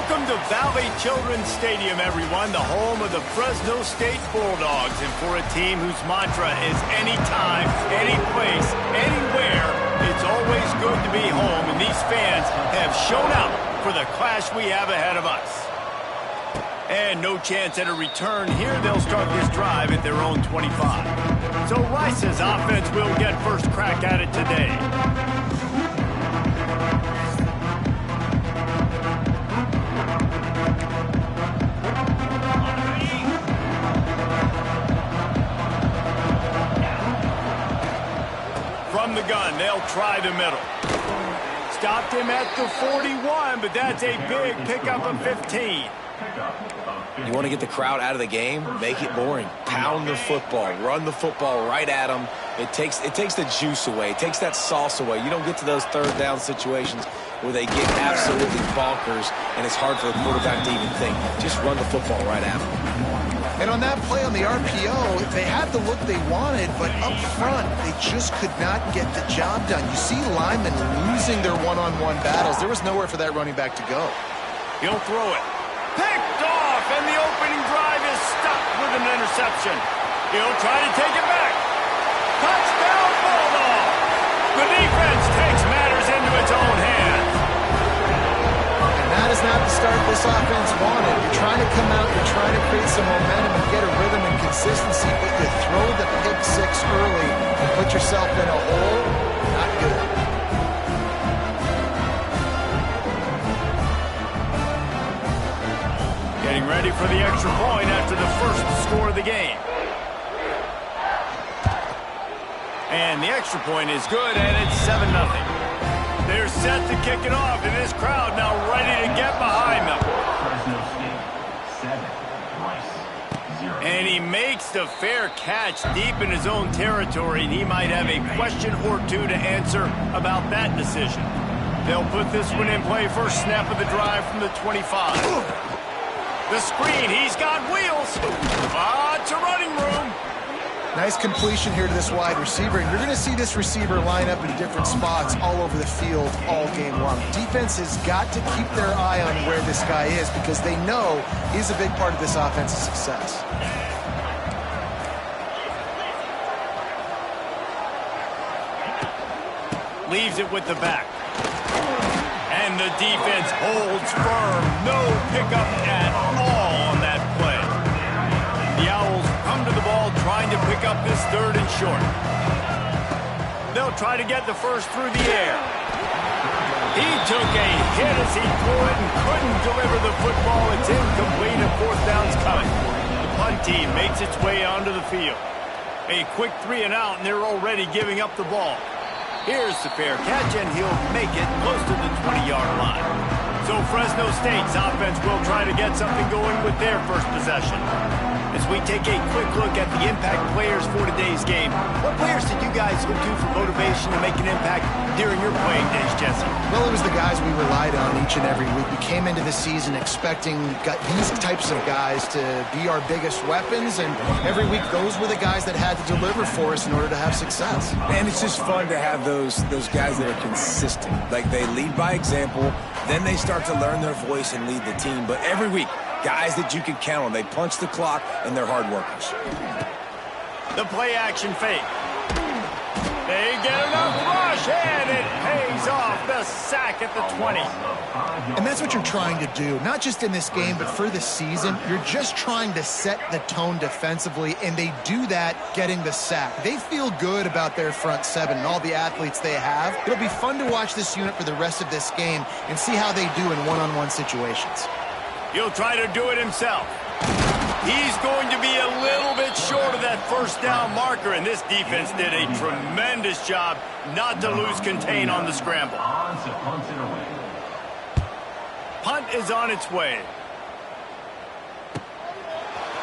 Welcome to Valley Children's Stadium, everyone, the home of the Fresno State Bulldogs. And for a team whose mantra is anytime, any place, anywhere, it's always good to be home. And these fans have shown out for the clash we have ahead of us. And no chance at a return here. They'll start this drive at their own 25. So Rice's offense will get first crack at it today. From the gun, they'll try the middle. Stopped him at the 41, but that's a big pickup of 15. You want to get the crowd out of the game? Make it boring. Pound the football. Run the football right at them. It takes the juice away. It takes that sauce away. You don't get to those third down situations where they get absolutely bonkers, and it's hard for the quarterback to even think. Just run the football right at them. And on that play on the RPO, they had the look they wanted, but up front, they just could not get the job done. You see linemen losing their one-on-one battles. There was nowhere for that running back to go. He'll throw it. Picked off, and the opening drive is stopped with an interception. He'll try to take it back. Touchdown, Bulldog! The defense takes matters into its own hands. And that is not the start this offense wanted. You're trying to come out, you're trying to create some momentum and get a rhythm and consistency, but you throw the pick six early and put yourself in a hole. Not good. Getting ready for the extra point after the first score of the game. And the extra point is good, and it's 7-0. They're set to kick it off, and this crowd now ready to get behind them. And he makes the fair catch deep in his own territory, and he might have a question or two to answer about that decision. They'll put this one in play first snap of the drive from the 25. The screen, he's got wheels. Lots of running room. Nice completion here to this wide receiver, and you're going to see this receiver line up in different spots all over the field all game long. Defense has got to keep their eye on where this guy is because they know he's a big part of this offense's success. Leaves it with the back. And the defense holds firm. No pickup at all on that play. The Owls come to the ball trying to pick up this third and short. They'll try to get the first through the air. He took a hit as he threw it and couldn't deliver the football. It's incomplete and fourth down's coming. The punt team makes its way onto the field. A quick 3 and out, and they're already giving up the ball. Here's the fair catch, and he'll make it close to the 20-yard line. So Fresno State's offense will try to get something going with their first possession. As we take a quick look at the impact players for today's game, what players did you guys look to for motivation to make an impact during your playing days, Jesse? Well, it was the guys we relied on each and every week. We came into the season expecting these types of guys to be our biggest weapons, and every week those were the guys that had to deliver for us in order to have success. And it's just fun to have those guys that are consistent. Like, they lead by example, then they start to learn their voice and lead the team. But every week, guys that you can count on. They punch the clock, and they're hard workers. The play-action fake. They get enough rush, and it pays off. The sack at the 20. And that's what you're trying to do, not just in this game, but for the season. You're just trying to set the tone defensively, and they do that getting the sack. They feel good about their front seven and all the athletes they have. It'll be fun to watch this unit for the rest of this game and see how they do in one-on-one situations. He'll try to do it himself. He's going to be a little bit short of that first down marker, and this defense did a tremendous job not to lose contain on the scramble. Punt is on its way.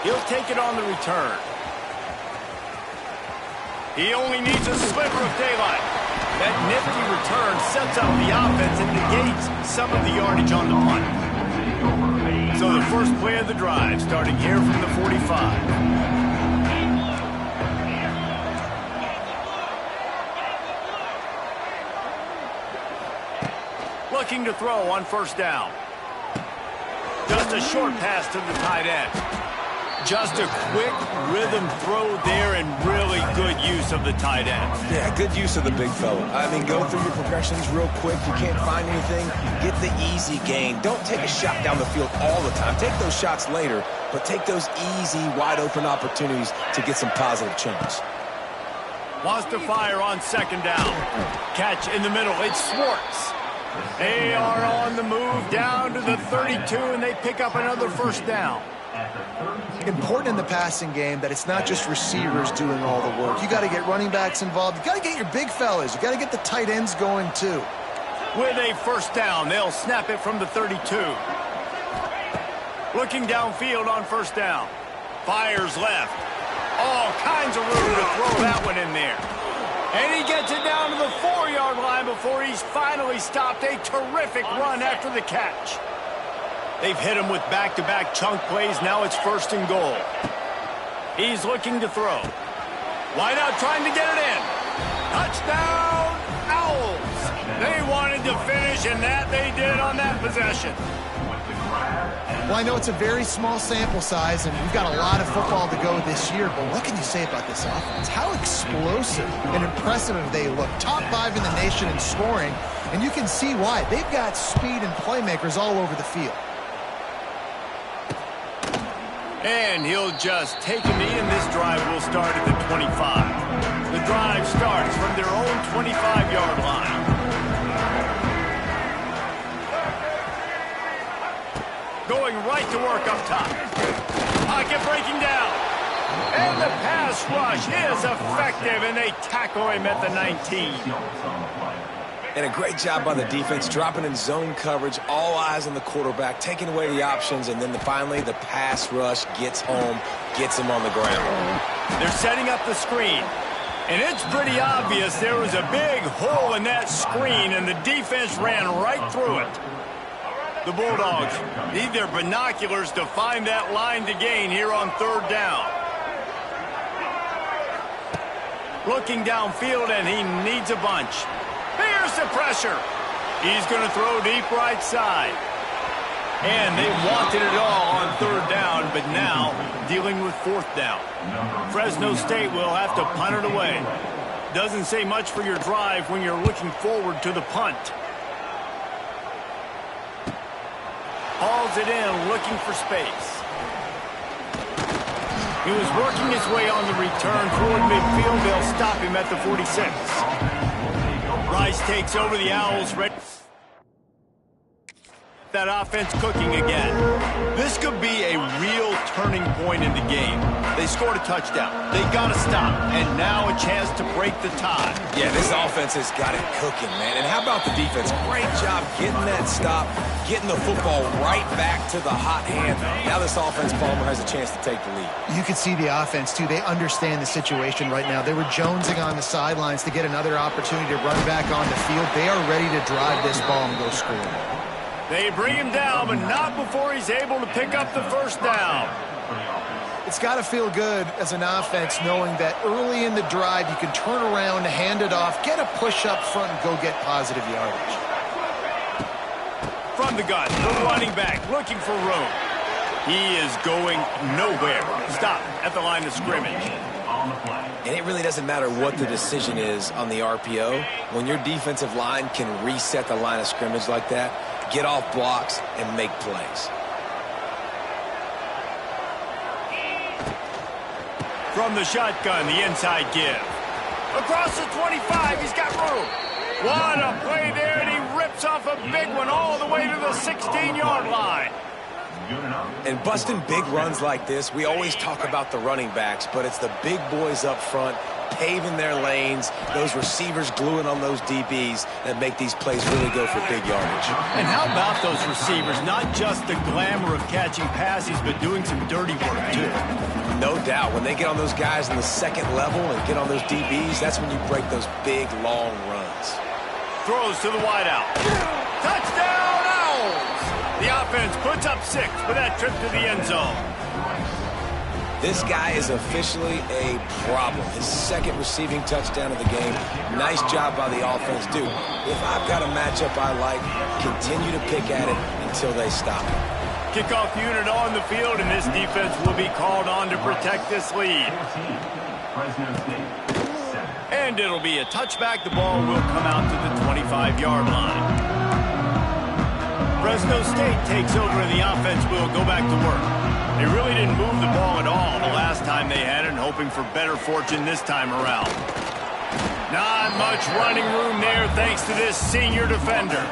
He'll take it on the return. He only needs a sliver of daylight. That nifty return sets up the offense and negates some of the yardage on the punt. So the first play of the drive, starting here from the 45. Looking to throw on first down. Just a short pass to the tight end. Just a quick rhythm throw there and really good use of the tight end. Yeah, good use of the big fella. I mean, go through your progressions real quick. You can't find anything, get the easy gain. Don't take a shot down the field all the time. Take those shots later, but take those easy, wide-open opportunities to get some positive chunks. Wants to fire on second down. Catch in the middle. It's Schwartz. They are on the move down to the 32, and they pick up another first down. Important in the passing game that it's not just receivers doing all the work. You got to get running backs involved. You got to get your big fellas. You got to get the tight ends going too. With a first down, they'll snap it from the 32. Looking downfield on first down. Fires left. All kinds of room to throw that one in there. And he gets it down to the 4-yard line before he's finally stopped. A terrific run after the catch. They've hit him with back-to-back chunk plays. Now it's first and goal. He's looking to throw. Wide out trying to get it in. Touchdown, Owls. They wanted to finish, and that they did on that possession. Well, I know it's a very small sample size, and we've got a lot of football to go this year, but what can you say about this offense? How explosive and impressive they look. Top 5 in the nation in scoring, and you can see why. They've got speed and playmakers all over the field. And he'll just take a knee, and this drive will start at the 25. The drive starts from their own 25-yard line. Going right to work up top. Pocket breaking down. And the pass rush is effective, and they tackle him at the 19. And a great job by the defense, dropping in zone coverage, all eyes on the quarterback, taking away the options, and then finally the pass rush gets home, gets him on the ground. They're setting up the screen, and it's pretty obvious there was a big hole in that screen, and the defense ran right through it. The Bulldogs need their binoculars to find that line to gain here on third down. Looking downfield, and he needs a bunch. Here's the pressure. He's going to throw deep right side. And they wanted it all on third down, but now dealing with fourth down. Fresno State will have to punt it away. Doesn't say much for your drive when you're looking forward to the punt. Hauls it in, looking for space. He was working his way on the return toward midfield. They'll stop him at the 46. Rice takes over the Owls. That offense cooking again. This could be a real turning point in the game. They scored a touchdown. They got to stop. And now a chance to break the tie. Yeah, this offense has got it cooking, man. And how about the defense? Great job getting that stop, getting the football right back to the hot hand. Now this offense, Palmer, has a chance to take the lead. You can see the offense, too. They understand the situation right now. They were jonesing on the sidelines to get another opportunity to run back on the field. They are ready to drive this ball and go score. They bring him down, but not before he's able to pick up the first down. It's got to feel good as an offense knowing that early in the drive you can turn around, hand it off, get a push up front, and go get positive yardage. From the gun, the running back looking for room. He is going nowhere. Stop at the line of scrimmage. And it really doesn't matter what the decision is on the RPO. When your defensive line can reset the line of scrimmage like that, get off blocks, and make plays. From the shotgun, the inside give. Across the 25, he's got room. What a play there, and he rips off a big one all the way to the 16-yard line. And busting big runs like this, we always talk about the running backs, but it's the big boys up front paving their lanes, those receivers gluing on those DBs that make these plays really go for big yardage. And how about those receivers? Not just the glamour of catching passes, but doing some dirty work, too. No doubt. When they get on those guys in the second level and get on those DBs, that's when you break those big, long runs. Throws to the wideout. Touchdown, Owls! The offense puts up 6 for that trip to the end zone. This guy is officially a problem. His second receiving touchdown of the game. Nice job by the offense. Dude, if I've got a matchup I like, continue to pick at it until they stop it. Kickoff unit on the field, and this defense will be called on to protect this lead. And it'll be a touchback. The ball will come out to the 25-yard line. Fresno State takes over, and the offense will go back to work. They really didn't move the ball at all the last time they had it, and hoping for better fortune this time around. Not much running room there thanks to this senior defender.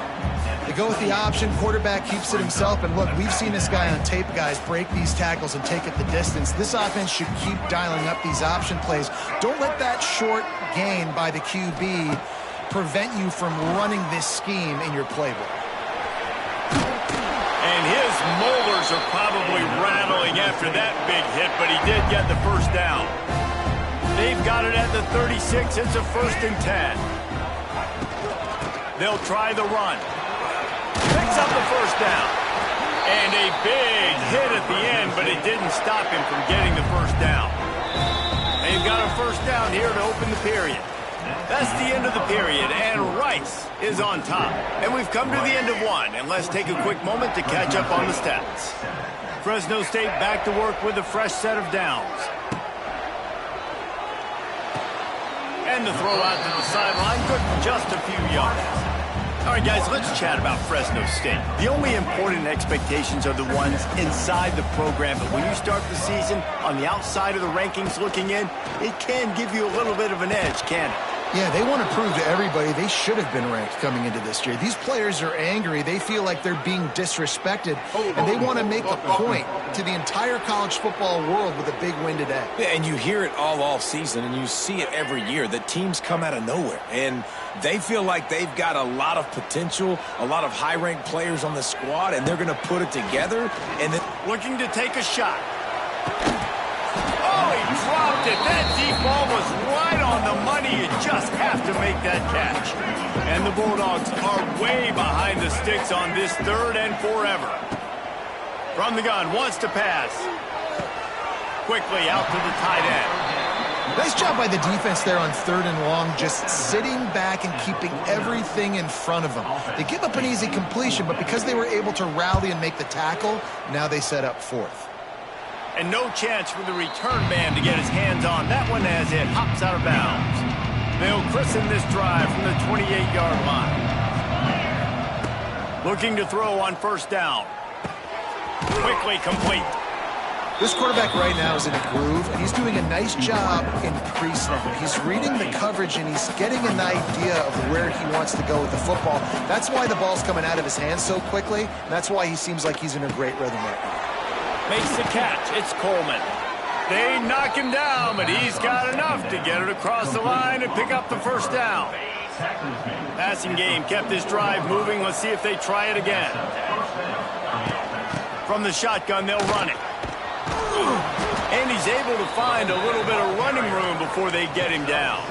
They go with the option. Quarterback keeps it himself. And look, we've seen this guy on tape, guys, break these tackles and take it the distance. This offense should keep dialing up these option plays. Don't let that short gain by the QB prevent you from running this scheme in your playbook. And his molars are probably rattling after that big hit, but he did get the first down. They've got it at the 36. It's a 1st and 10. They'll try the run. Picks up the first down. And a big hit at the end, but it didn't stop him from getting the first down. They've got a first down here to open the period. That's the end of the period, and Rice is on top. And we've come to the end of one, and let's take a quick moment to catch up on the stats. Fresno State back to work with a fresh set of downs. And the throw out to the sideline, good for just a few yards. All right, guys, let's chat about Fresno State. The only important expectations are the ones inside the program, but when you start the season on the outside of the rankings looking in, it can give you a little bit of an edge, can't it? Yeah, they want to prove to everybody they should have been ranked coming into this year. These players are angry. They feel like they're being disrespected, and they want to make a point to the entire college football world with a big win today. Yeah, and you hear it all season, and you see it every year. The teams come out of nowhere, and they feel like they've got a lot of potential, a lot of high-ranked players on the squad, and they're going to put it together. And then looking to take a shot. Oh, he dropped it. That deep ball was right on the money. You just have to make that catch. And the Bulldogs are way behind the sticks on this 3rd and forever. From the gun, wants to pass. Quickly out to the tight end. Nice job by the defense there on 3rd and long, just sitting back and keeping everything in front of them. They give up an easy completion, but because they were able to rally and make the tackle, now they set up 4th. And no chance for the return man to get his hands on that one as it hops out of bounds. They'll christen this drive from the 28-yard line. Looking to throw on 1st down. Quickly complete. This quarterback right now is in a groove, and he's doing a nice job in pre-snap. He's reading the coverage, and he's getting an idea of where he wants to go with the football. That's why the ball's coming out of his hands so quickly, and that's why he seems like he's in a great rhythm right now. Makes the catch. It's Coleman. They knock him down, but he's got enough to get it across the line and pick up the 1st down. Passing game kept this drive moving. Let's see if they try it again. From the shotgun, they'll run it. And he's able to find a little bit of running room before they get him down.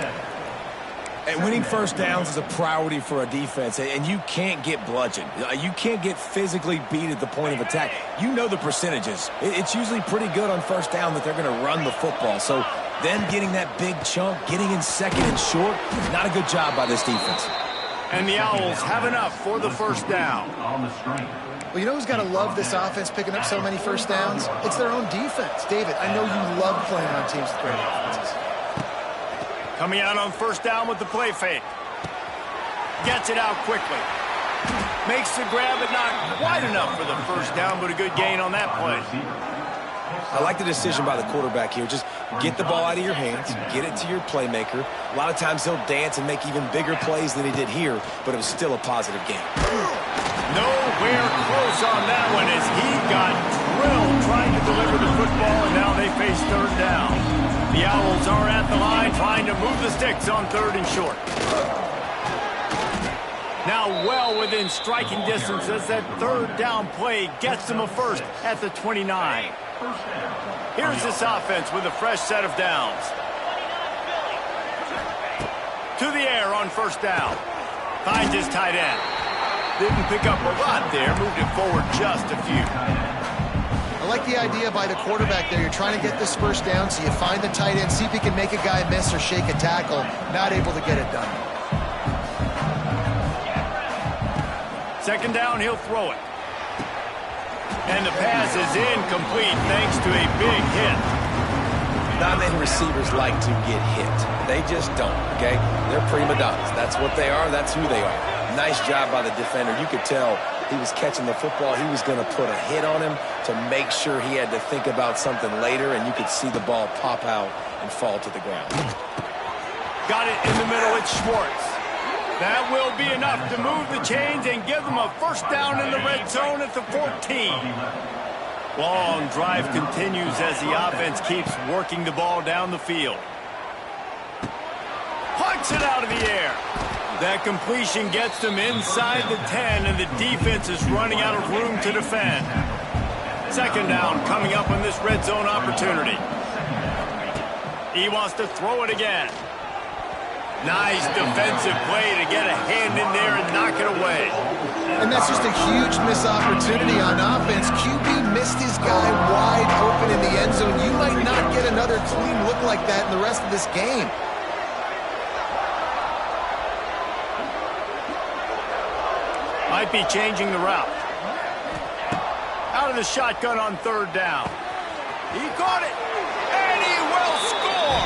And winning 1st downs is a priority for a defense, and you can't get bludgeoned. You can't get physically beat at the point of attack. You know the percentages. It's usually pretty good on 1st down that they're going to run the football. So them getting that big chunk, getting in 2nd and short, not a good job by this defense. And the Owls have enough for the 1st down. Well, you know who's got to love this offense picking up so many 1st downs? It's their own defense. David, I know you love playing on teams with great offenses. Coming out on 1st down with the play fake. Gets it out quickly. Makes the grab, but not quite enough for the 1st down, but a good gain on that play. I like the decision by the quarterback here. Just get the ball out of your hands, get it to your playmaker. A lot of times he'll dance and make even bigger plays than he did here, but it was still a positive game. Nowhere close on that one as he got drilled trying to deliver the football, and now they face 3rd down. The Owls are at the line trying to move the sticks on 3rd and short. Now well within striking distance as that 3rd down play gets them a 1st at the 29. Here's this offense with a fresh set of downs. To the air on 1st down. Finds his tight end. Didn't pick up a lot there, moved it forward just a few. I like the idea by the quarterback there. You're trying to get this 1st down, so you find the tight end, see if he can make a guy miss or shake a tackle. Not able to get it done. 2nd down, he'll throw it. And the pass is incomplete thanks to a big hit. Not many receivers like to get hit. They just don't, okay? They're prima donnas. That's what they are. That's who they are. Nice job by the defender. You could tell he was catching the football. He was going to put a hit on him to make sure he had to think about something later, and you could see the ball pop out and fall to the ground. Got it in the middle. It's Schwartz. That will be enough to move the chains and give them a first down in the red zone at the 14. Long drive continues as the offense keeps working the ball down the field. Punts it out of the air. That completion gets them inside the 10, and the defense is running out of room to defend. Second down coming up on this red zone opportunity. He wants to throw it again. Nice defensive play to get a hand in there and knock it away. And that's just a huge missed opportunity on offense. QB missed his guy wide open in the end zone. You might not get another clean look like that in the rest of this game. Might be changing the route. Out of the shotgun on third down. He caught it, and he will score.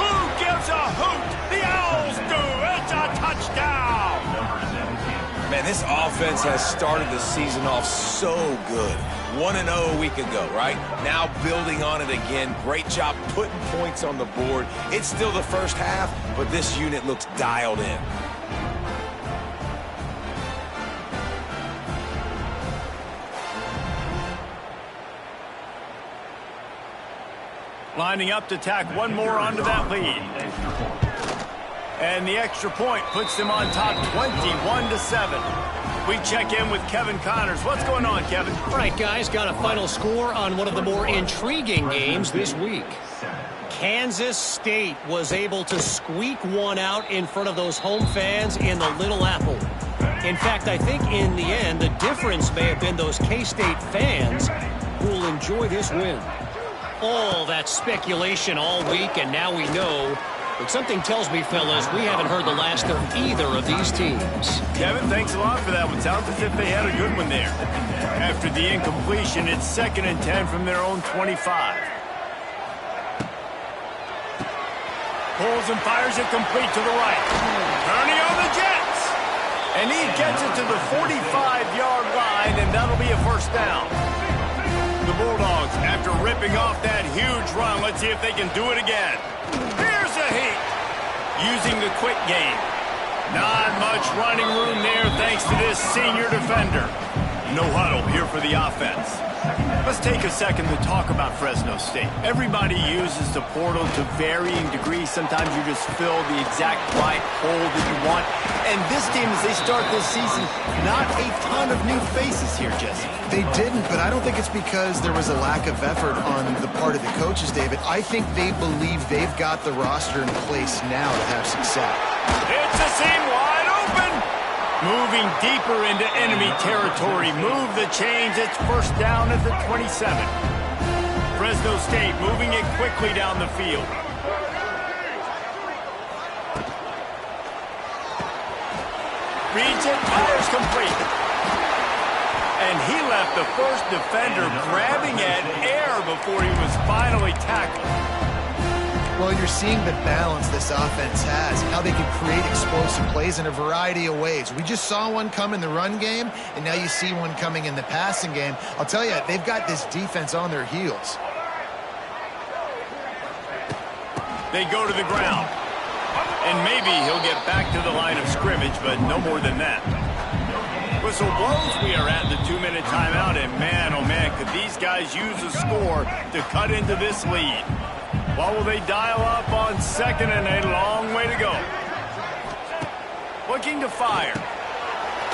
Who gives a hoot? The Owls do. It's a touchdown. Man, this offense has started the season off so good. 1-0 a week ago, right? Now building on it again. Great job putting points on the board. It's still the first half, but this unit looks dialed in. Lining up to tack one more onto that lead. And the extra point puts them on top 21-7. We check in with Kevin Connors. What's going on, Kevin? All right, guys, got a final score on one of the more intriguing games this week. Kansas State was able to squeak one out in front of those home fans in the Little Apple. In fact, I think in the end, the difference may have been those K-State fans who will enjoy this win. All that speculation all week, and now we know. But something tells me, fellas, we haven't heard the last of either of these teams. Kevin, thanks a lot for that one. Sounds as if they had a good one there. After the incompletion, it's 2nd and 10 from their own 25. Pulls and fires it complete to the right. Turning on the Jets. And he gets it to the 45-yard line, and that'll be a first down. The Bulldogs, after ripping off that huge run, let's see if they can do it again. Here's a heat. Using the quick game. Not much running room there thanks to this senior defender. No huddle here for the offense. Let's take a second to talk about Fresno State. Everybody uses the portal to varying degrees. Sometimes you just fill the exact right hole that you want. And this team, as they start this season, not a ton of new faces here, Jesse. They didn't, but I don't think it's because there was a lack of effort on the part of the coaches, David. I think they believe they've got the roster in place now to have success. It's a seam wide open. Moving deeper into enemy territory. Move the chains. It's first down at the 27. Fresno State moving it quickly down the field. Reads it, fires complete. And he left the first defender grabbing at air before he was finally tackled. Well, you're seeing the balance this offense has, how they can create explosive plays in a variety of ways. We just saw one come in the run game, and now you see one coming in the passing game. I'll tell you, they've got this defense on their heels. They go to the ground. And maybe he'll get back to the line of scrimmage, but no more than that. Whistle blows. We are at the 2-minute timeout, and man, oh man, could these guys use a score to cut into this lead. What will they dial up on 2nd and a long way to go? Looking to fire.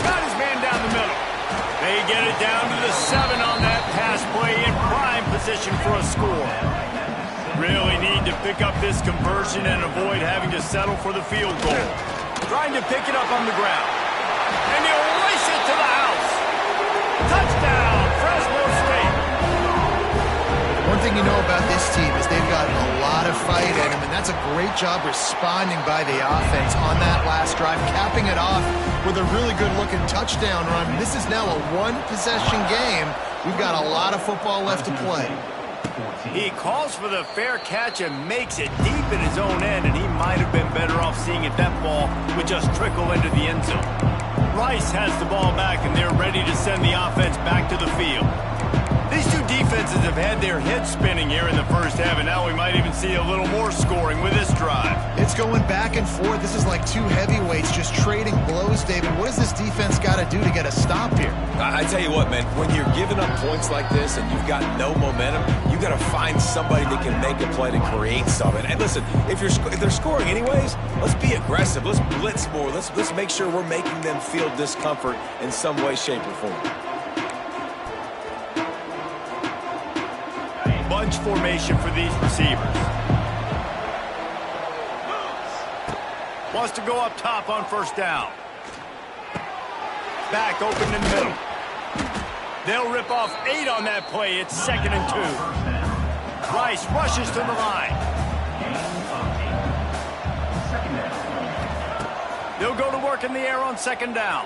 Got his man down the middle. They get it down to the 7 on that pass play in prime position for a score. Really need to pick up this conversion and avoid having to settle for the field goal. Trying to pick it up on the ground. And he'll race it to the house. Touchdown, Fresno State. One thing you know about this team is they've got a lot of fight in them, and that's a great job responding by the offense on that last drive, capping it off with a really good-looking touchdown run. This is now a one-possession game We've got a lot of football left to play. He calls for the fair catch and makes it deep in his own end, and he might have been better off seeing if that ball would just trickle into the end zone. Rice has the ball back, and they're ready to send the offense back to the field. These two defenses have had their heads spinning here in the first half, and now we might even see a little more scoring with this drive. It's going back and forth. This is like two heavyweights just trading blows, David. What does this defense got to do to get a stop here? I tell you what, man, when you're giving up points like this and you've got no momentum, you got to find somebody that can make a play to create something. And listen, if they're scoring anyways, let's be aggressive. Let's blitz more. Let's make sure we're making them feel discomfort in some way, shape, or form. Bunch formation for these receivers. Wants to go up top on first down. Back open in the middle. They'll rip off 8 on that play. It's 2nd and 2. Rice rushes to the line. They'll go to work in the air on 2nd down.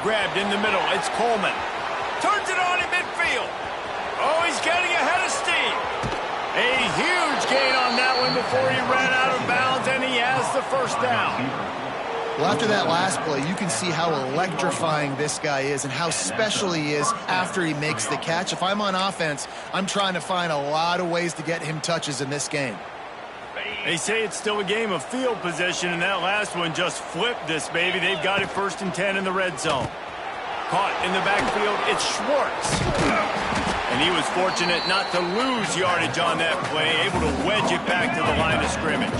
Grabbed in the middle. It's Coleman. Turns it on in midfield. Oh, he's getting ahead of steam. A huge gain on that one before he ran out of bounds, and he has the first down. Well, after that last play, you can see how electrifying this guy is and how special he is after he makes the catch. If I'm on offense, I'm trying to find a lot of ways to get him touches in this game. They say it's still a game of field position, and that last one just flipped this baby. They've got it 1st and 10 in the red zone. Caught in the backfield, it's Schwartz. And he was fortunate not to lose yardage on that play, able to wedge it back to the line of scrimmage.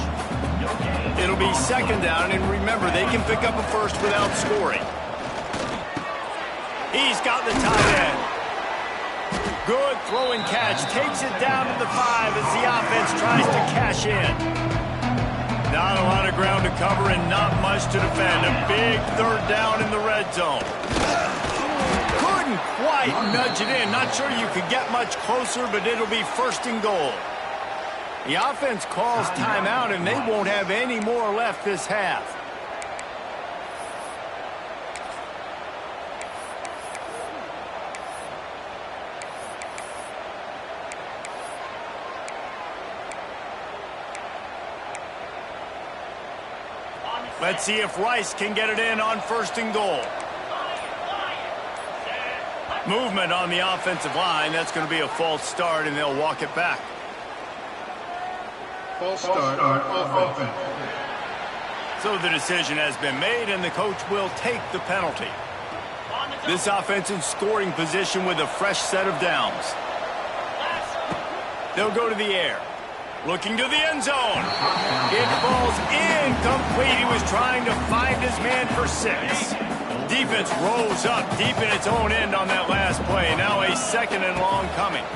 It'll be 2nd down, and remember, they can pick up a first without scoring. He's got the tight end. Good throw and catch. Takes it down to the 5 as the offense tries to cash in. Not a lot of ground to cover and not much to defend. A big 3rd down in the red zone. Couldn't quite nudge it in. Not sure you could get much closer, but it'll be 1st and goal. The offense calls timeout, and they won't have any more left this half. Let's see if Rice can get it in on 1st and goal. Movement on the offensive line. That's going to be a false start, and they'll walk it back. False start on offense. So the decision has been made, and the coach will take the penalty. This offense in scoring position with a fresh set of downs. They'll go to the air. Looking to the end zone. It falls incomplete. He was trying to find his man for 6. Defense rolls up deep in its own end on that last play. Now a 2nd and long coming.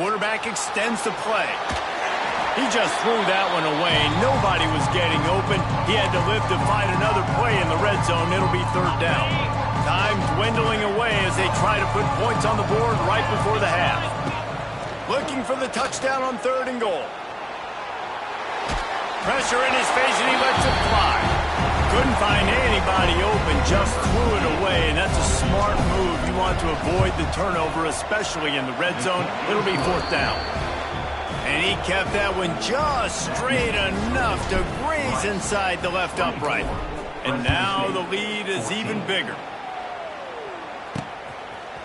Quarterback extends the play. He just threw that one away. Nobody was getting open. He had to live to find another play in the red zone. It'll be 3rd down. Time dwindling away as they try to put points on the board right before the half. Looking for the touchdown on 3rd and goal. Pressure in his face, and he lets it fly. Couldn't find anybody open, just threw it away, and that's a smart move. You want to avoid the turnover, especially in the red zone. It'll be 4th down. And he kept that one just straight enough to graze inside the left upright. And now the lead is even bigger.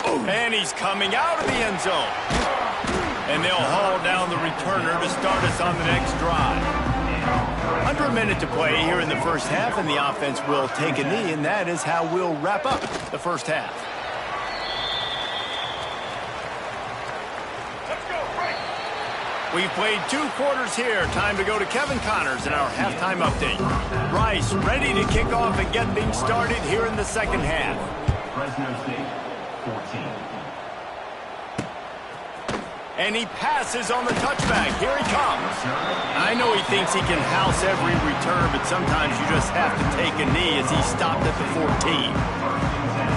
And he's coming out of the end zone. And they'll haul down the returner to start us on the next drive. Under a minute to play here in the first half, and the offense will take a knee, and that is how we'll wrap up the first half. We've played 2 quarters here. Time to go to Kevin Connors in our halftime update. Rice ready to kick off and get things started here in the second half. Fresno State, 14. And he passes on the touchback. Here he comes. I know he thinks he can house every return, but sometimes you just have to take a knee as he stopped at the 14.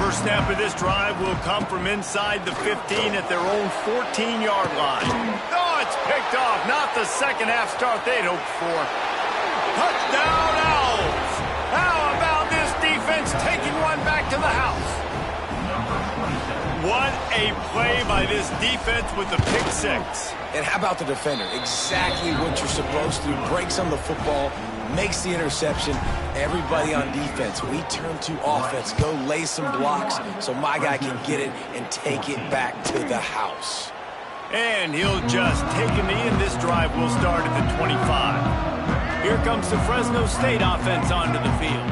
First snap of this drive will come from inside the 15 at their own 14-yard line. Oh, it's picked off. Not the second half start they'd hoped for. Touchdown, Owls! How about this defense taking one back to the house? What a play by this defense with the pick six. And how about the defender? Exactly what you're supposed to do. Breaks on the football, makes the interception. Everybody on defense, we turn to offense. Go lay some blocks so my guy can get it and take it back to the house. And he'll just take a knee, and this drive will start at the 25. Here comes the Fresno State offense onto the field.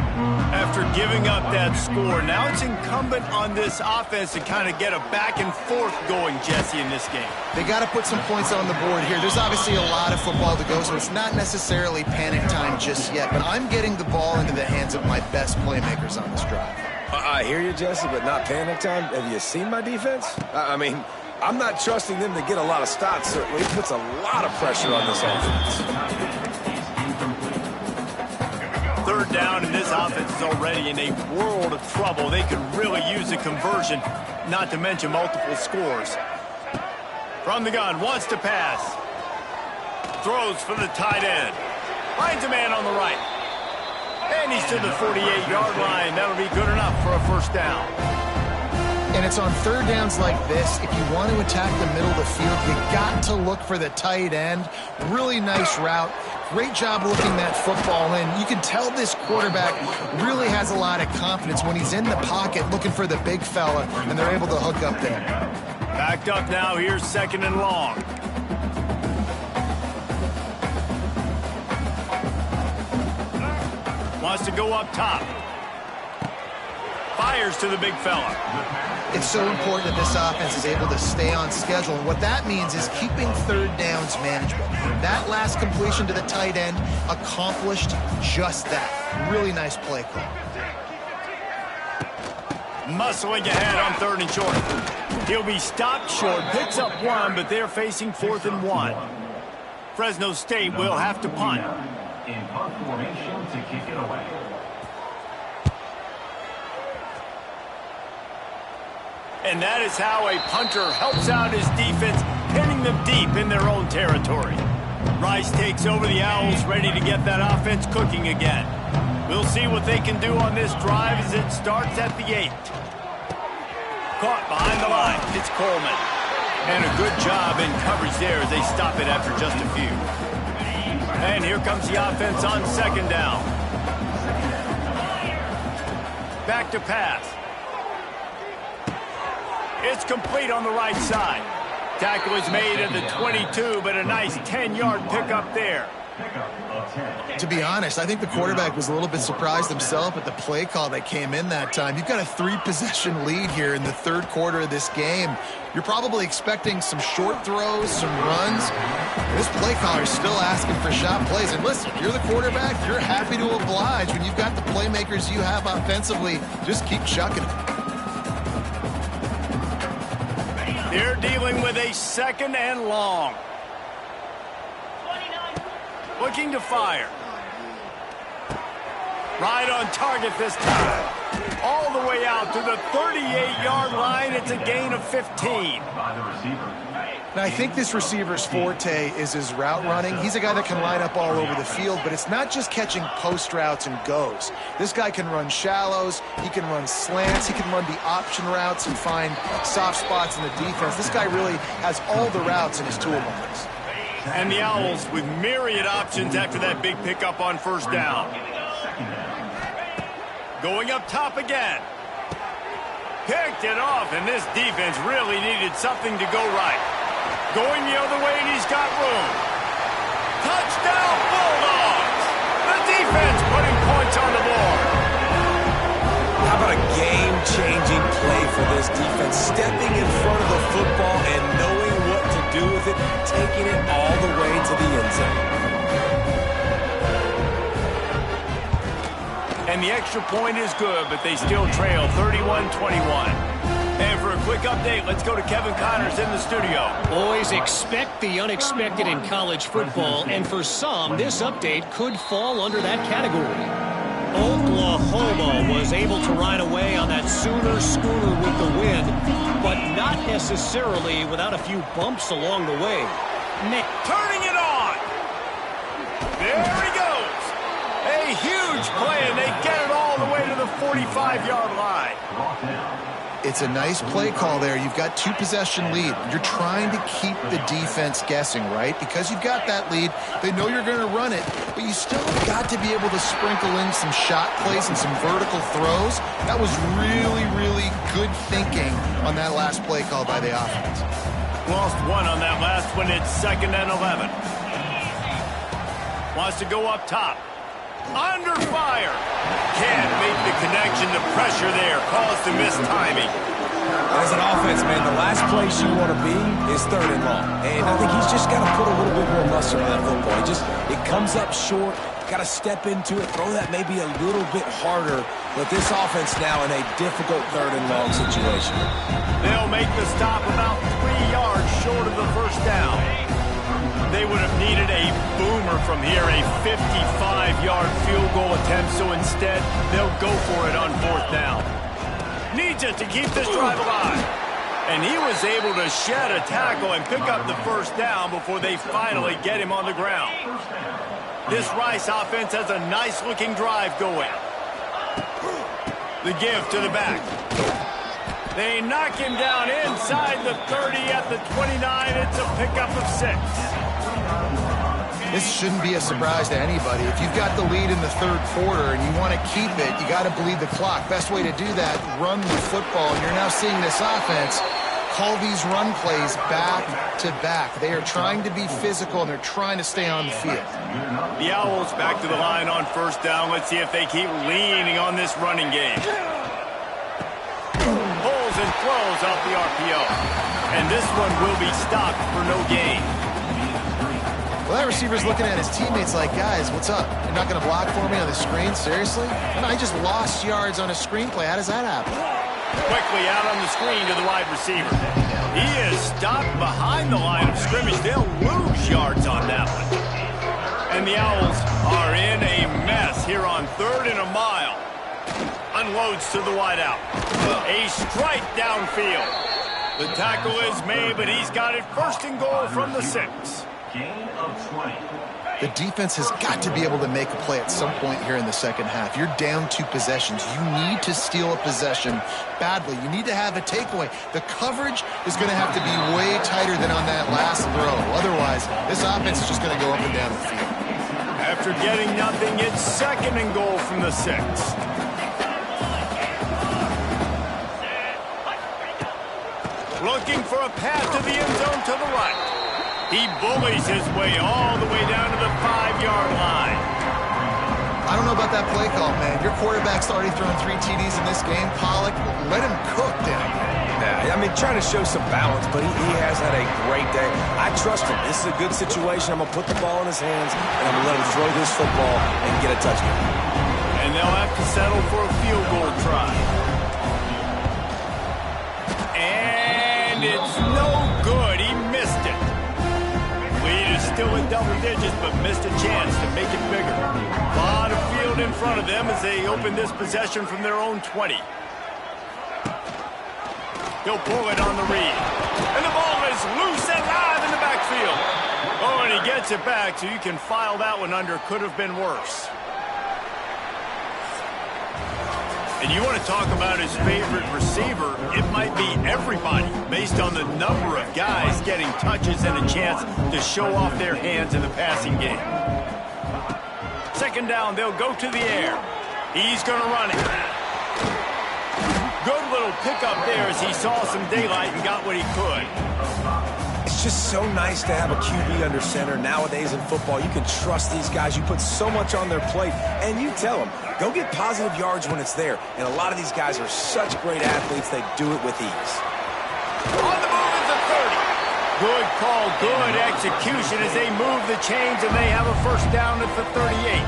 After giving up that score, now it's incumbent on this offense to kind of get a back and forth going, Jesse, in this game. They got to put some points on the board here. There's obviously a lot of football to go, so it's not necessarily panic time just yet, but I'm getting the ball into the hands of my best playmakers on this drive. I hear you, Jesse, but not panic time. Have you seen my defense? I mean, I'm not trusting them to get a lot of stops, certainly. It puts a lot of pressure on this offense. Third down, and this offense is already in a world of trouble. They could really use a conversion, not to mention multiple scores. From the gun, wants to pass. Throws for the tight end. Finds a man on the right. And he's to the 48-yard line. That'll be good enough for a first down. And it's on third downs like this. If you want to attack the middle of the field, you got to look for the tight end. Really nice route. Great job looking that football in. You can tell this quarterback really has a lot of confidence when he's in the pocket looking for the big fella, and they're able to hook up there. Backed up now. Here's second and long. Wants to go up top. Fires to the big fella. It's so important that this offense is able to stay on schedule. And what that means is keeping third downs manageable. That last completion to the tight end accomplished just that. Really nice play call. Muscling ahead on third and short. He'll be stopped short, picks up one, but they're facing 4th and 1. Fresno State will have to punt. In punt formation to kick it away. And that is how a punter helps out his defense, pinning them deep in their own territory. Rice takes over the Owls, ready to get that offense cooking again. We'll see what they can do on this drive as it starts at the 8. Caught behind the line. It's Coleman. And a good job in coverage there as they stop it after just a few. And here comes the offense on second down. Back to pass. It's complete on the right side. Tackle is made at the 22, but a nice 10-yard pickup there. To be honest, I think the quarterback was a little bit surprised himself at the play call that came in that time. You've got a 3-possession lead here in the third quarter of this game. You're probably expecting some short throws, some runs. This play caller is still asking for shot plays. And listen, if you're the quarterback, you're happy to oblige. When you've got the playmakers you have offensively, just keep chucking them. They're dealing with a 2nd and long. Looking to fire. Right on target this time. All the way out to the 38-yard line. It's a gain of 15. By the receiver. Now, I think this receiver's forte is his route running. He's a guy that can line up all over the field, but it's not just catching post routes and goes. This guy can run shallows, he can run slants, he can run the option routes and find soft spots in the defense. This guy really has all the routes in his toolbox. And the Owls with myriad options after that big pickup on first down. Going up top again. Picked it off, and this defense really needed something to go right. Going the other way, and he's got room. Touchdown, Bulldogs! The defense putting points on the board. How about a game-changing play for this defense? Stepping in front of the football and knowing what to do with it, taking it all the way to the end zone. And the extra point is good, but they still trail 31-21. And for a quick update, let's go to Kevin Connors in the studio. Boys, expect the unexpected in college football, and for some, this update could fall under that category. Oklahoma was able to ride away on that Sooner schooner with the win, but not necessarily without a few bumps along the way. Turning it on. There he goes. A huge play, and they get it all the way to the 45-yard line. It's a nice play call there. You've got 2-possession lead. You're trying to keep the defense guessing, right? Because you've got that lead, they know you're going to run it, but you still have got to be able to sprinkle in some shot plays and some vertical throws. That was really, really good thinking on that last play call by the offense. Lost one on that last one. It's 2nd and 11. Wants to go up top. Under fire. Can't make the connection. The pressure there caused the missed timing. As an offense, man, the last place you want to be is 3rd and long. And I think he's just got to put a little bit more mustard on that football. It comes up short. Got to step into it, throw that maybe a little bit harder. But this offense now in a difficult 3rd and long situation. They'll make the stop about 3 yards short of the first down. They would have needed a boomer from here, a 55-yard field goal attempt, so instead they'll go for it on 4th down. Needs it to keep this drive alive. And he was able to shed a tackle and pick up the first down before they finally get him on the ground. This Rice offense has a nice-looking drive going. The give to the back. They knock him down inside the 30 at the 29. It's a pickup of 6. This shouldn't be a surprise to anybody. If you've got the lead in the 3rd quarter and you want to keep it, you got to bleed the clock. Best way to do that, run the football. And you're now seeing this offense call these run plays back to back. They are trying to be physical, and they're trying to stay on the field. The Owls back to the line on 1st down. Let's see if they keep leaning on this running game. Pulls and throws off the RPO. And this one will be stopped for no gain. Well, that receiver's looking at his teammates like, guys, what's up? You're not going to block for me on the screen? Seriously? And I just lost yards on a screenplay. How does that happen? Quickly out on the screen to the wide receiver. He is stopped behind the line of scrimmage. They'll lose yards on that one. And the Owls are in a mess here on 3rd and a mile. Unloads to the wideout. A strike downfield. The tackle is made, but he's got it 1st and goal from the 6. Gain of 20. The defense has got to be able to make a play at some point here in the second half. You're down 2 possessions. You need to steal a possession badly. You need to have a takeaway. The coverage is going to have to be way tighter than on that last throw. Otherwise, this offense is just going to go up and down the field. After getting nothing, it's 2nd and goal from the 6. Looking for a path to the end zone to the right. He bullies his way all the way down to the 5-yard line. I don't know about that play call, man. Your quarterback's already thrown 3 TDs in this game. Pollock, let him cook down there. Yeah, I mean, trying to show some balance, but he has had a great day. I trust him. This is a good situation. I'm going to put the ball in his hands, and I'm going to let him throw this football and get a touchdown. And they'll have to settle for a field goal try. And it's no good. He missed it. Lead is still in double digits, but missed a chance to make it bigger. A lot of field in front of them as they open this possession from their own 20. He'll pull it on the read. And the ball is loose and live in the backfield. Oh, and he gets it back, so you can file that one under. Could have been worse. And you want to talk about his favorite receiver, it might be everybody based on the number of guys getting touches and a chance to show off their hands in the passing game. 2nd down, they'll go to the air. He's going to run it. Good little pickup there as he saw some daylight and got what he could. It's just so nice to have a QB under center. Nowadays in football, you can trust these guys. You put so much on their plate, and you tell them, go get positive yards when it's there. And a lot of these guys are such great athletes, they do it with ease. On the move is the 30. Good call, good execution as they move the chains, and they have a 1st down at the 38.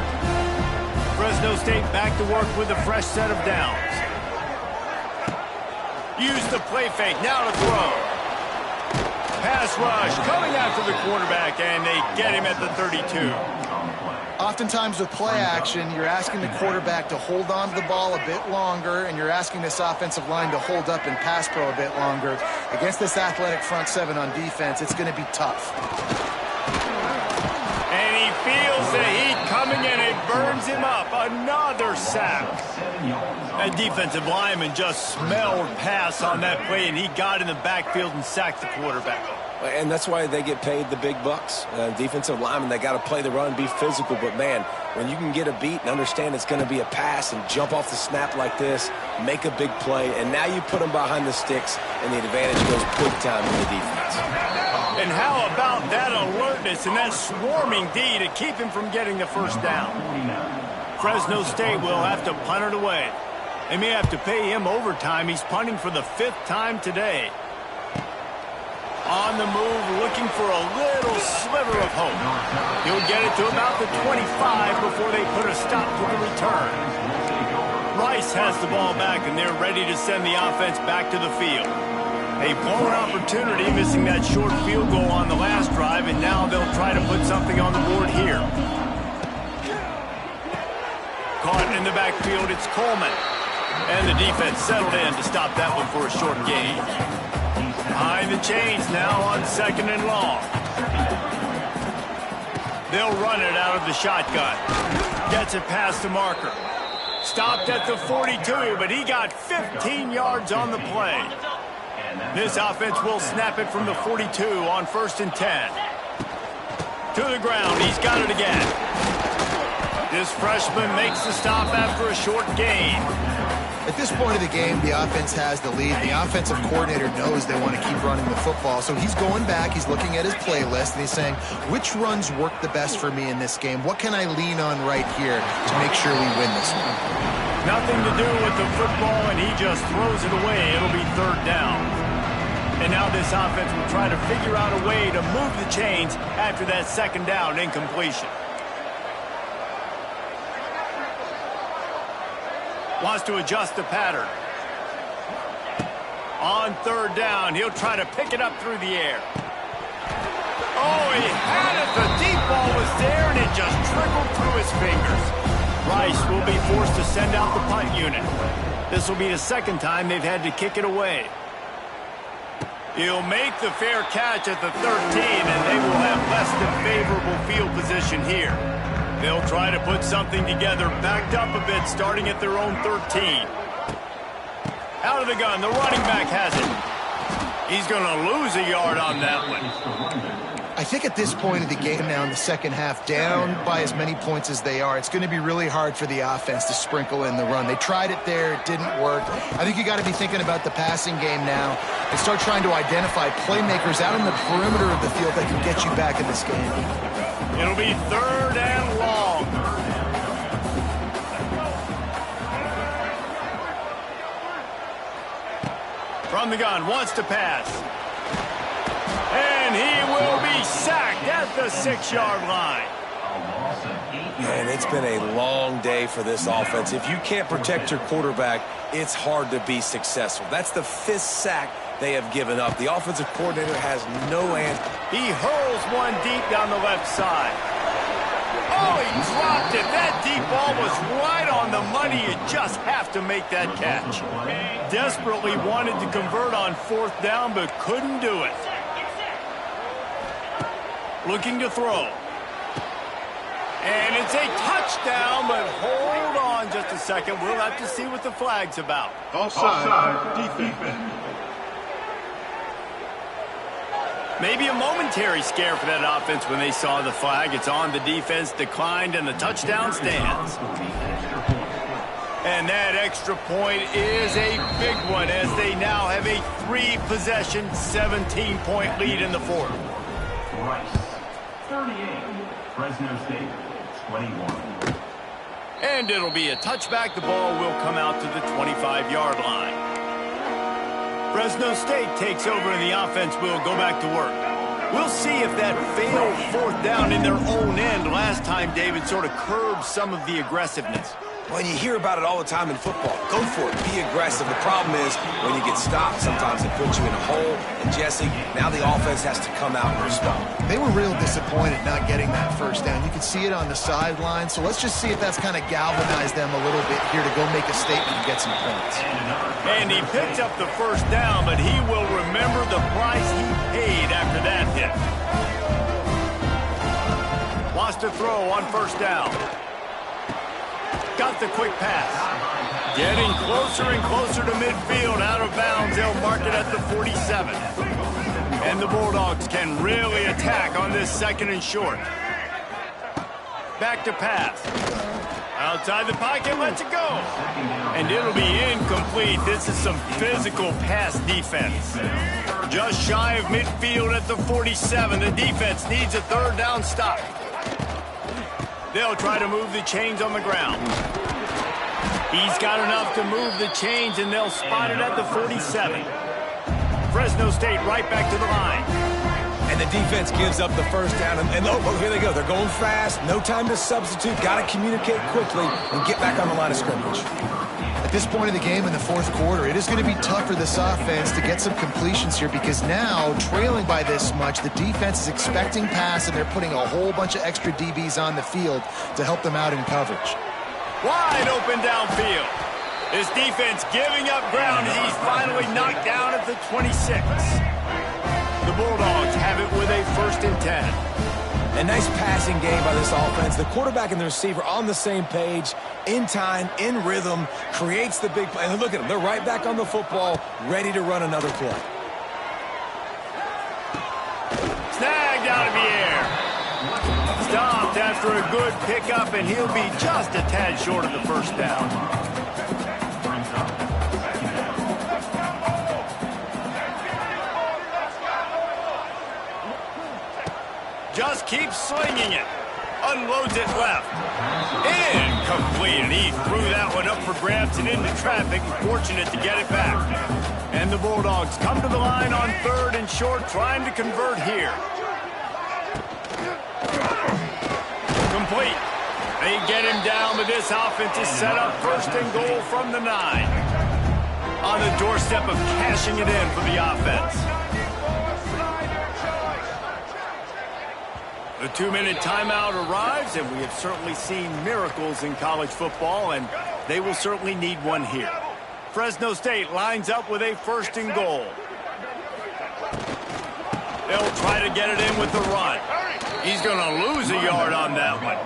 Fresno State back to work with a fresh set of downs. Use the play fake, now to throw. Pass rush coming after the quarterback, and they get him at the 32. Oftentimes with play action, you're asking the quarterback to hold on to the ball a bit longer, and you're asking this offensive line to hold up and pass pro a bit longer. Against this athletic front 7 on defense, it's going to be tough. And he feels the heat coming, and it burns him up. Another sack. That defensive lineman just smelled pass on that play, and he got in the backfield and sacked the quarterback. And that's why they get paid the big bucks. Defensive linemen, they got to play the run, be physical. But, man, when you can get a beat and understand it's going to be a pass and jump off the snap like this, make a big play, and now you put them behind the sticks, and the advantage goes big time in the defense. And how about that alertness and that swarming D to keep him from getting the first down? Fresno State will have to punt it away. They may have to pay him overtime. He's punting for the 5th time today. On the move, looking for a little sliver of hope. He'll get it to about the 25 before they put a stop to the return. Rice has the ball back, and they're ready to send the offense back to the field. A blown opportunity, missing that short field goal on the last drive, and now they'll try to put something on the board here. Caught in the backfield, it's Coleman. And the defense settled in to stop that one for a short gain. Behind the chains now on 2nd and long. They'll run it out of the shotgun. Gets it past the marker. Stopped at the 42, but he got 15 yards on the play. This offense will snap it from the 42 on 1st and 10. To the ground, he's got it again. This freshman makes the stop after a short gain. At this point of the game, the offense has the lead. The offensive coordinator knows they want to keep running the football. So he's going back, he's looking at his playlist, and he's saying, which runs work the best for me in this game? What can I lean on right here to make sure we win this one? Nothing to do with the football, and he just throws it away. It'll be 3rd down. And now this offense will try to figure out a way to move the chains after that 2nd down incompletion. Wants to adjust the pattern. On 3rd down, he'll try to pick it up through the air. Oh, he had it. The deep ball was there, and it just trickled through his fingers. Rice will be forced to send out the punt unit. This will be the 2nd time they've had to kick it away. He'll make the fair catch at the 13, and they will have less than favorable field position here. They'll try to put something together, backed up a bit, starting at their own 13. Out of the gun, the running back has it. He's going to lose a yard on that one. I think at this point of the game now in the 2nd half, down by as many points as they are, it's going to be really hard for the offense to sprinkle in the run. They tried it there, it didn't work. I think you got to be thinking about the passing game now and start trying to identify playmakers out on the perimeter of the field that can get you back in this game. It'll be 3rd and long. From the gun, wants to pass. And he will be sacked at the 6-yard line. Man, it's been a long day for this offense. If you can't protect your quarterback, it's hard to be successful. That's the 5th sack they have given up. The offensive coordinator has no answer. He hurls one deep down the left side. Oh, he dropped it. That deep ball was right on the money. You just have to make that catch. Desperately wanted to convert on 4th down, but couldn't do it. Looking to throw. And it's a touchdown, but hold on just a second. We'll have to see what the flag's about. Offside, defense. Maybe a momentary scare for that offense when they saw the flag. It's on, the defense declined, and the touchdown stands. And that extra point is a big one as they now have a 3-possession, 17-point lead in the 4th. Rice, 38. Fresno State, 21. And it'll be a touchback. The ball will come out to the 25-yard line. Fresno State takes over and the offense will go back to work. We'll see if that failed 4th down in their own end last time, David, sort of curbed some of the aggressiveness. Well, you hear about it all the time in football. Go for it. Be aggressive. The problem is when you get stopped, sometimes it puts you in a hole. And, Jesse, now the offense has to come out and respond. They were real disappointed not getting that 1st down. You could see it on the sideline. So let's just see if that's kind of galvanized them a little bit here to go make a statement and get some points. And he picked up the 1st down, but he will remember the price he paid after that hit. Wants to throw on 1st down. got the quick pass. Getting closer and closer to midfield, out of bounds. They'll mark it at the 47. And the Bulldogs can really attack on this 2nd and short. Back to pass. Outside the pocket, lets it go. And it'll be incomplete. This is some physical pass defense. Just shy of midfield at the 47. The defense needs a 3rd down stop. They'll try to move the chains on the ground. He's got enough to move the chains, and they'll spot it at the 47. Fresno State right back to the line. And the defense gives up the 1st down. And oh, here they go. They're going fast. No time to substitute. Got to communicate quickly and get back on the line of scrimmage. At this point in the game in the 4th quarter, it is going to be tough for this offense to get some completions here because now, trailing by this much, the defense is expecting pass, and they're putting a whole bunch of extra DBs on the field to help them out in coverage. Wide open downfield. His defense giving up ground as he's finally knocked down at the 26. The Bulldogs have it with a 1st and 10. A nice passing game by this offense. The quarterback and the receiver on the same page, in time, in rhythm, creates the big play. And look at them. They're right back on the football, ready to run another play. Snagged out of the air. Stopped after a good pickup, and he'll be just a tad short of the 1st down. Just keeps slinging it. Unloads it left. Incomplete. And he threw that one up for grabs and into traffic. Fortunate to get it back. And the Bulldogs come to the line on 3rd and short, trying to convert here. Complete. They get him down, but this offense is set up 1st and goal from the 9. On the doorstep of cashing it in for the offense. The 2-minute timeout arrives, and we have certainly seen miracles in college football, and they will certainly need one here. Fresno State lines up with a 1st and goal. They'll try to get it in with the run. He's going to lose a yard on that one.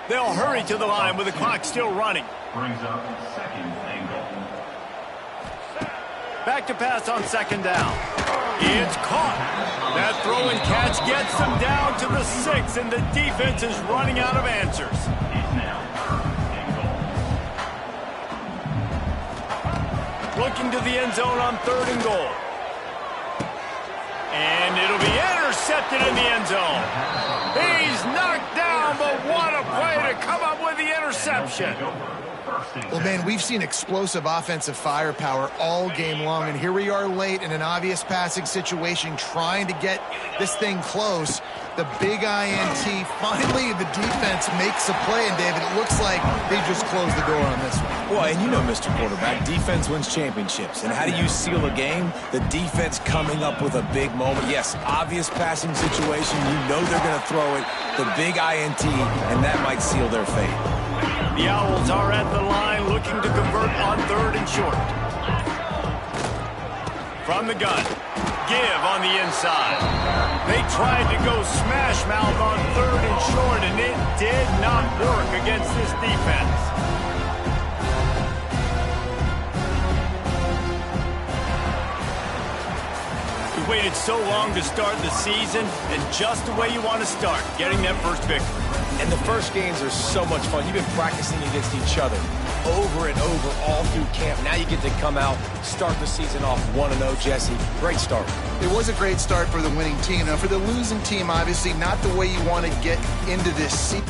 They'll hurry to the line with the clock still running. Brings up 2nd and goal. Back to pass on 2nd down. It's caught. That throw and catch gets them down to the 6, and the defense is running out of answers. It's now 3rd and goal. Looking to the end zone on 3rd and goal. And it'll be intercepted in the end zone. He's knocked down, but what a play to come up with the interception. Well, man, we've seen explosive offensive firepower all game long, and here we are late in an obvious passing situation trying to get this thing close. The big INT, finally the defense makes a play, and David, it looks like they just closed the door on this one. Well, and you know, Mr. Quarterback, defense wins championships. And how do you seal a game? The defense coming up with a big moment. Yes, obvious passing situation. You know they're going to throw it. The big INT, and that might seal their fate. The Owls are at the line looking to convert on 3rd and short. From the gun. Give on the inside. They tried to go smash mouth on 3rd and short, and it did not work against this defense. We waited so long to start the season, and just the way you want to start, getting that first victory. And the first games are so much fun. You've been practicing against each other over and over all through camp. Now you get to come out, start the season off 1-0, Jesse. Great start. It was a great start for the winning team. Now, for the losing team, obviously not the way you want to get into this season.